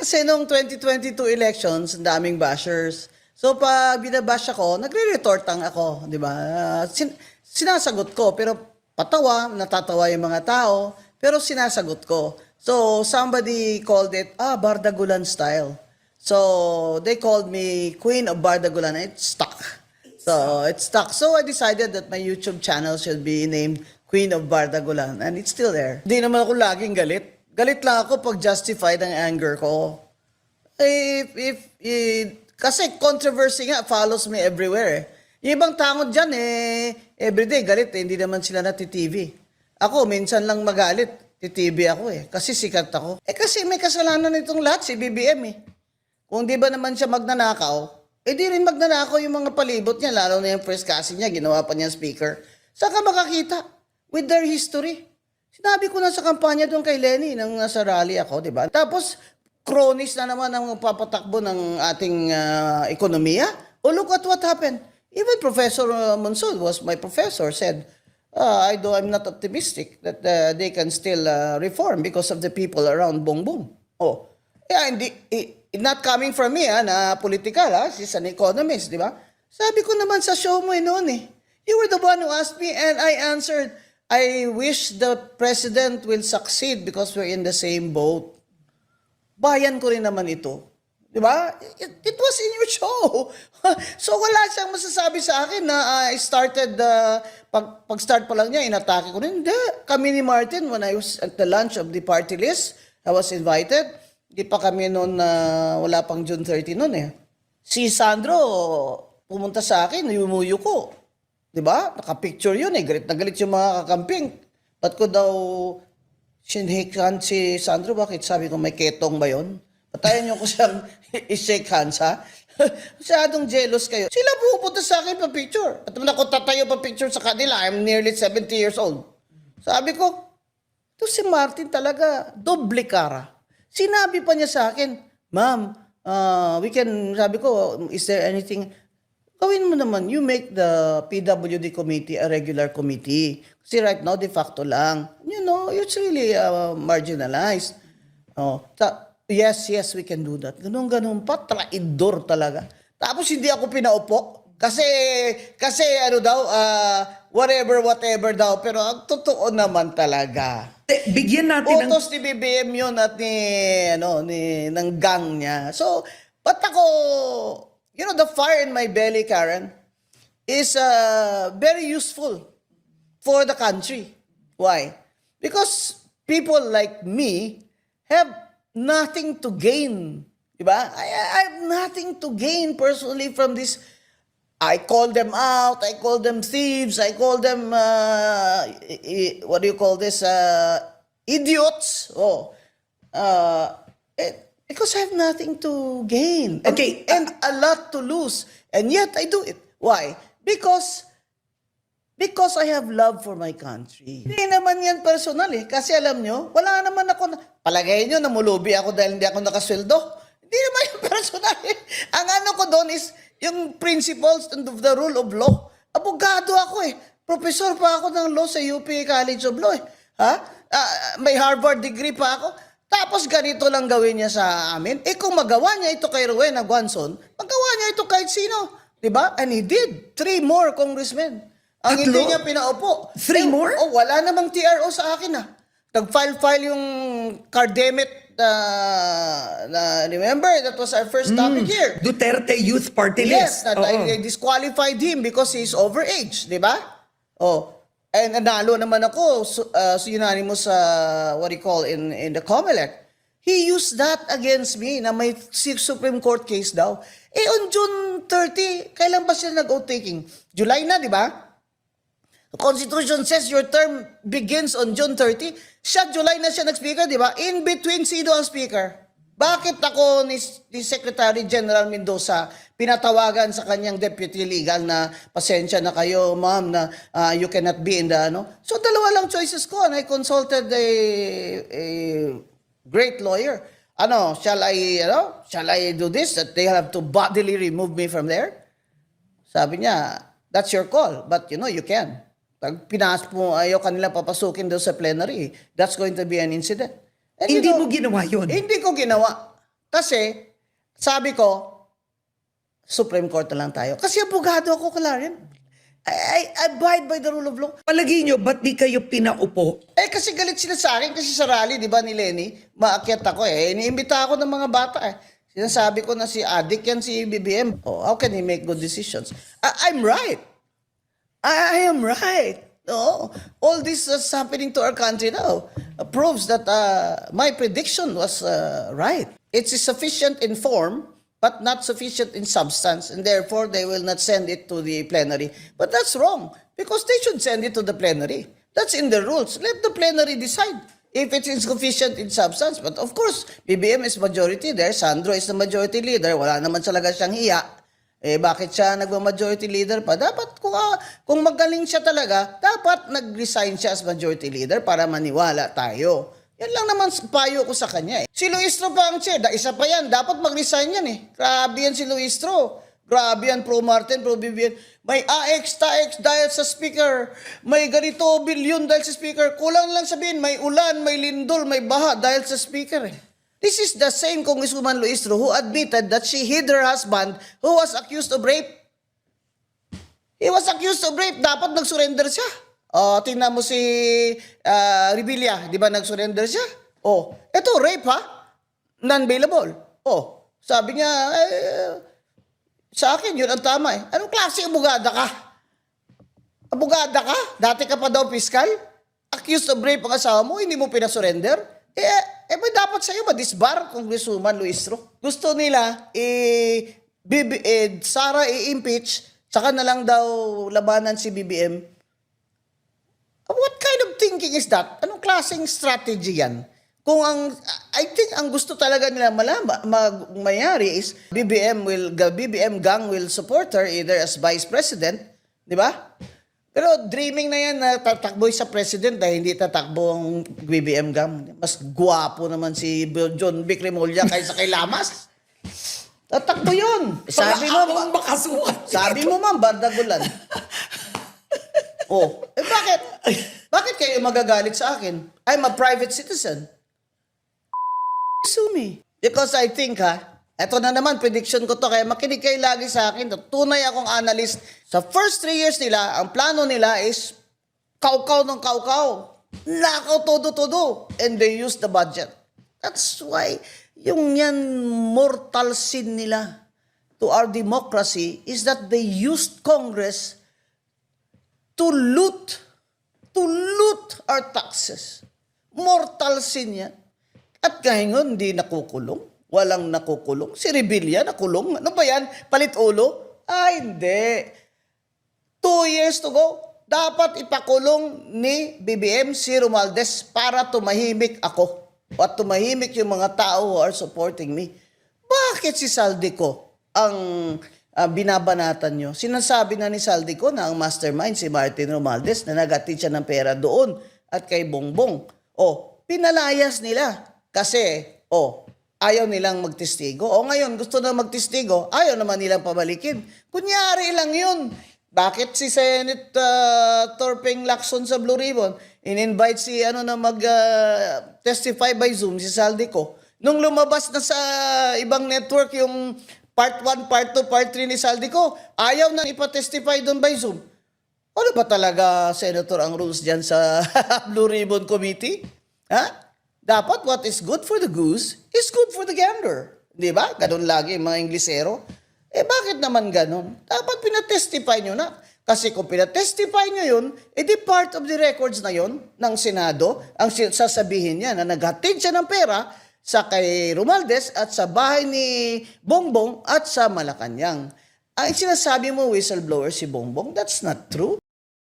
Kasi nung 2022 elections, ang daming bashers. So pag binabash ako, nagre-retortang ako, di ba? Sinasagot ko, pero patawa, natatawa yung mga tao, pero sinasagot ko. So somebody called it, Bardagulan style. So they called me Queen of Bardagulan. It stuck. So it stuck. So I decided that my YouTube channel should be named Queen of Bardagulan. And it's still there. Hindi naman ako laging galit. Galit lang ako pag justified ang anger ko. Kasi controversy nga follows me everywhere. Yung ibang tao dyan everyday galit hindi naman sila natitv. Ako, minsan lang magalit, titv ako kasi sikat ako. Kasi may kasalanan itong lahat, si BBM Kung di ba naman siya magnanakaw, di rin magnanakaw yung mga palibot niya, lalo na yung first cousin niya, ginawa pa niya speaker. Saan ka makakita? With their history. Sinabi ko na sa kampanya doon kay Lenny nang nasa rally ako, di ba? Tapos, cronies na naman ang papatakbo ng ating ekonomiya. Look at what happened. Even Professor Monsod was my professor, said, I'm not optimistic that they can still reform because of the people around Bongbong. Not coming from me, na political, she's an economist, di ba? Sabi ko naman sa show mo noon You were the one who asked me and I answered, I wish the president will succeed because we're in the same boat. Bayan ko rin naman ito. Di ba? It was in your show. So wala siyang masasabi sa akin na I started, pag-start pa lang niya, inatake ko rin. Hindi. Kami ni Martin, when I was at the lunch of the party list, I was invited. Di pa kami noon, wala pang June 30 noon Si Sandro, pumunta sa akin, yumuyo ko. Diba? Naka-picture yun Galit na galit yung mga kakamping. Ba't ko daw sinhake hand si Sandro? Bakit? Sabi ko, may ketong ba yun? Patayan nyo ko siyang i-shake hands, ha? Masyadong jealous kayo. Sila pupunta sa akin pa picture. At naman ako tatayo pa picture sa kanila. I'm nearly 70 years old. Sabi ko, ito si Martin talaga, doble kara. Sinabi pa niya sa akin, Ma'am, sabi ko, is there anything... Gawin mo naman, you make the PWD committee a regular committee. Kasi right now, de facto lang. It's really marginalized. Yes, we can do that. Ganun pa, traidor talaga. Tapos hindi ako pinaupo. Kasi whatever daw. Pero ang totoo naman talaga. Bigyan natin Utos ni BBM yun at ng gang niya. So, ba't ako... the fire in my belly, Karen, is very useful for the country. Why? Because people like me have nothing to gain. Diba? I have nothing to gain personally from this. I call them out. I call them thieves. I call them, what do you call this? Idiots. Because I have nothing to gain. And a lot to lose. And yet I do it. Why? Because I have love for my country. Hindi naman yan personal Kasi alam nyo, wala naman ako, palagay nyo, namulubi ako dahil hindi ako nakasweldo. Hindi naman yung personal Ang ano ko doon is yung principles of the rule of law. Abogado ako Professor pa ako ng law sa UP College of Law may Harvard degree pa ako. Tapos ganito lang gawin niya sa amin. Kung magawa niya ito kay Rowena Guanzon, magawa niya ito kahit sino. Diba? And he did. 3 more congressmen. Ang hindi niya pinaupo. 3 more? Wala namang TRO sa akin Nag-file yung Cardemit remember, that was our first topic here. Duterte Youth Party List. Yes, I disqualified him because he's overage. Diba? And nalo naman ako unanimous what do you call in the COMELEC. He used that against me na may Supreme Court case daw. On June 30, kailan ba sila nag-oath taking? July na, di ba? The Constitution says your term begins on June 30. July na siya nag-speaker, di ba? In between, sino ang speaker? Bakit ako ni Secretary General Mendoza pinatawagan sa kanyang deputy legal na pasensya na kayo, ma'am, na you cannot be in the So dalawa lang choices ko and I consulted a great lawyer. Shall I do this? That they have to bodily remove me from there? Sabi niya, that's your call, but you can. Pag pinas mo, ayaw kanila papasukin doon sa plenary, that's going to be an incident. And Hindi mo ginawa yun. Hindi ko ginawa. Kasi, sabi ko, Supreme Court na lang tayo. Kasi abogado ako, Clarion. I abide by the rule of law. Palagi nyo, ba't di kayo pinaupo? Kasi galit sila sa akin kasi sa rally, di ba, ni Lenny, maakyat ako iniimbita ako ng mga bata Sinasabi ko na si Adik yan si BBM. Oh, how can he make good decisions? I'm right. I am right. No, all this is happening to our country now proves that my prediction was right. It's sufficient in form, but not sufficient in substance, and therefore they will not send it to the plenary. But that's wrong, because they should send it to the plenary. That's in the rules. Let the plenary decide if it's insufficient in substance. But of course, BBM is majority there, Sandro is the majority leader, wala naman talaga siyang hiya. Bakit siya nagma-majority leader pa? Dapat kung magaling siya talaga, dapat nag-resign siya as majority leader para maniwala tayo. Yan lang naman payo ko sa kanya Si Luistro pa ang chair. Isa pa yan. Dapat mag-resign yan Grabe yan si Luistro. Grabe yan, pro-Martin, pro-BBM. May AX, TAX dahil sa speaker. May ganito, bilyon dahil sa speaker. Kulang lang sabihin, may ulan, may lindol, may baha dahil sa speaker This is the same Congresswoman Luistro who admitted that she hid her husband who was accused of rape. He was accused of rape. Dapat nag-surrender siya. Tingnan mo si Revilla, di ba nag-surrender siya? Eto rape non-bailable. Sabi niya, sa akin yun ang tama Anong klase abogada ka? Abogada ka? Dati ka pa daw piskal? Accused of rape ang asawa mo, hindi mo pinasurrender? May dapat sa'yo ma-disbar, Congresswoman Luistro. Gusto nila, Sara i-impeach, saka na lang daw labanan si BBM. What kind of thinking is that? Anong klaseng strategy yan? I think ang gusto talaga nila mayari is BBM gang will support her either as vice president, di ba? Pero dreaming na yan na tatakbo sa president dahil hindi tatakbo ang BBM gang. Mas gwapo naman si John Vic Remulla kaysa kay Lamas. Tatakbo yun. Sabi mo, ma'am, Bardagulan. Bakit? Bakit kayo magagalit sa akin? I'm a private citizen. Sue me. Because I think, eto na naman, prediction ko to, kaya makinig kayo lagi sa akin. Tunay akong analyst. Sa first 3 years nila, ang plano nila is kaukaw ng kaukaw. Nakaw todo-todo. And they use the budget. That's why, yung yan mortal sin nila to our democracy is that they used Congress to loot our taxes. Mortal sin yan. At ngayon, hindi nakukulong. Walang nakukulong. Si Revilla nakulong. Ano ba yan? Palit ulo? Hindi. 2 years to go. Dapat ipakulong ni BBM si Romualdez para tumahimik ako. At tumahimik yung mga tao who are supporting me. Bakit si Saldico ang binabanatan nyo? Sinasabi na ni Saldico na ang mastermind si Martin Romualdez na nag-atid siya ng pera doon at kay Bongbong. Pinalayas nila kasi ayaw nilang magtestigo. Ngayon gusto na magtestigo, ayaw naman nilang pabalikin. Kunyari lang yun. Bakit si Senate Torpeng Lacson sa Blue Ribbon in-invite si na mag-testify by Zoom si Saldico? Nung lumabas na sa ibang network yung Part 1, Part 2, Part 3 ni Saldico, ayaw nang ipatestify doon by Zoom. Ano ba talaga, Senator, ang rules dyan sa Blue Ribbon Committee? Dapat what is good for the goose is good for the gander. Di ba? Ganun lagi yung mga Inglesero. Bakit naman ganun? Dapat pinatestify nyo na. Kasi kung pinatestify nyo yun, di part of the records na yun ng Senado, ang sasabihin niya na naghatid siya ng pera sa kay Romualdez at sa bahay ni Bongbong at sa Malacanang. Ang sinasabi mo, whistleblower si Bongbong, that's not true.